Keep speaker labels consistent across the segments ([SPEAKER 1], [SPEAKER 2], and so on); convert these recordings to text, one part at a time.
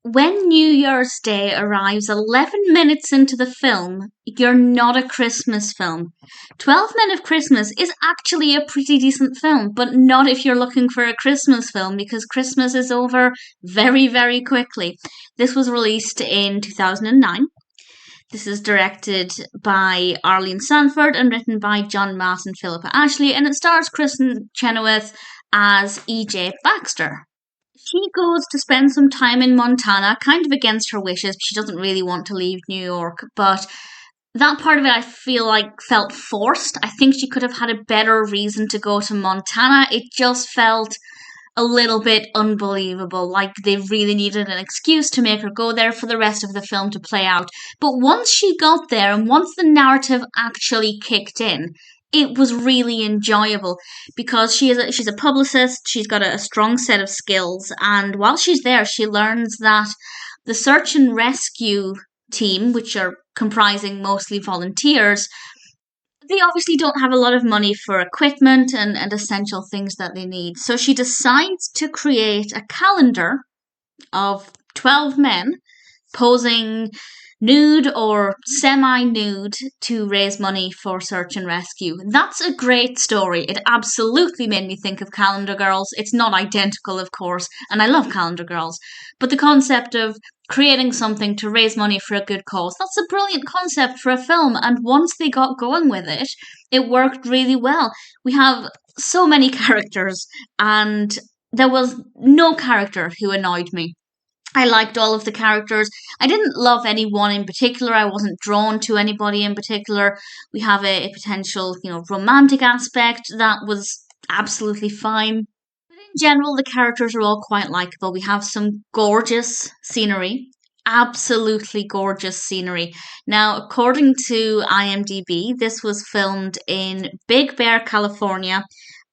[SPEAKER 1] When New Year's Day arrives 11 minutes into the film, you're not a Christmas film. 12 Men of Christmas is actually a pretty decent film, but not if you're looking for a Christmas film because Christmas is over very, very quickly. This was released in 2009. This is directed by Arlene Sanford and written by John Maas and Phillipa Ashley, and it stars Kristin Chenoweth as E.J. Baxter. She goes to spend some time in Montana, kind of against her wishes. She doesn't really want to leave New York, but that part of it I feel like felt forced. I think she could have had a better reason to go to Montana. It just felt a little bit unbelievable, like they really needed an excuse to make her go there for the rest of the film to play out. But once she got there and once the narrative actually kicked in, it was really enjoyable because she's a publicist. She's got a strong set of skills, and while she's there, she learns that the search and rescue team, which are comprising mostly volunteers, they obviously don't have a lot of money for equipment and essential things that they need. So she decides to create a calendar of 12 men posing nude or semi-nude to raise money for search and rescue. That's a great story. It absolutely made me think of Calendar Girls. It's not identical, of course, and I love Calendar Girls, but the concept of creating something to raise money for a good cause, that's a brilliant concept for a film, and once they got going with it, it worked really well. We have so many characters, and there was no character who annoyed me. I liked all of the characters. I didn't love any one in particular. I wasn't drawn to anybody in particular. We have a potential, romantic aspect that was absolutely fine. But in general, the characters are all quite likable. We have some gorgeous scenery. Absolutely gorgeous scenery. Now, according to IMDb, this was filmed in Big Bear, California,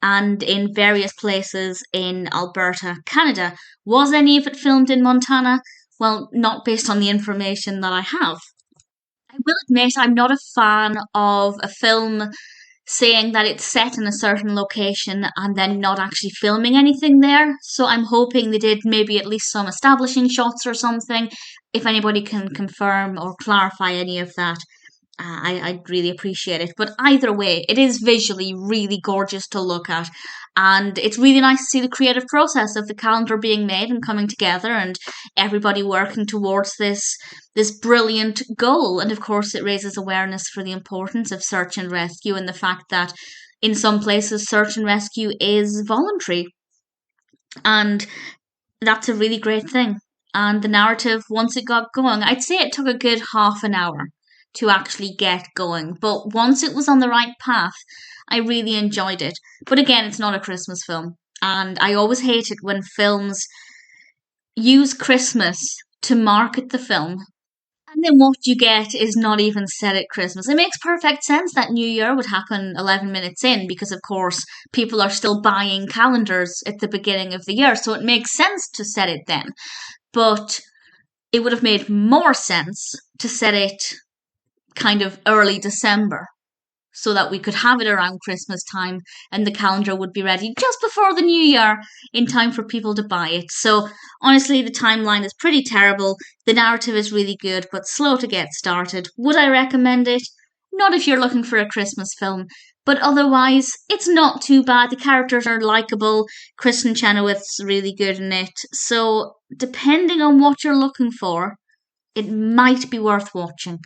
[SPEAKER 1] and in various places in Alberta, Canada. Was any of it filmed in Montana? Well, not based on the information that I have. I will admit I'm not a fan of a film saying that it's set in a certain location and then not actually filming anything there. So I'm hoping they did maybe at least some establishing shots or something. If anybody can confirm or clarify any of that, I'd really appreciate it. But either way, it is visually really gorgeous to look at. And it's really nice to see the creative process of the calendar being made and coming together and everybody working towards this brilliant goal. And of course, it raises awareness for the importance of search and rescue and the fact that in some places, search and rescue is voluntary. And that's a really great thing. And the narrative, once it got going, I'd say it took a good half an hour to actually get going. But once it was on the right path, I really enjoyed it. But again, it's not a Christmas film. And I always hate it when films use Christmas to market the film. And then what you get is not even set at Christmas. It makes perfect sense that New Year would happen 11 minutes in because, of course, people are still buying calendars at the beginning of the year. So it makes sense to set it then. But it would have made more sense to set it kind of early December so that we could have it around Christmas time and the calendar would be ready just before the new year in time for people to buy it. So honestly, the timeline is pretty terrible. The narrative is really good, but slow to get started. Would I recommend it? Not if you're looking for a Christmas film, but otherwise, it's not too bad. The characters are likable. Kristin Chenoweth's really good in it. So depending on what you're looking for, it might be worth watching.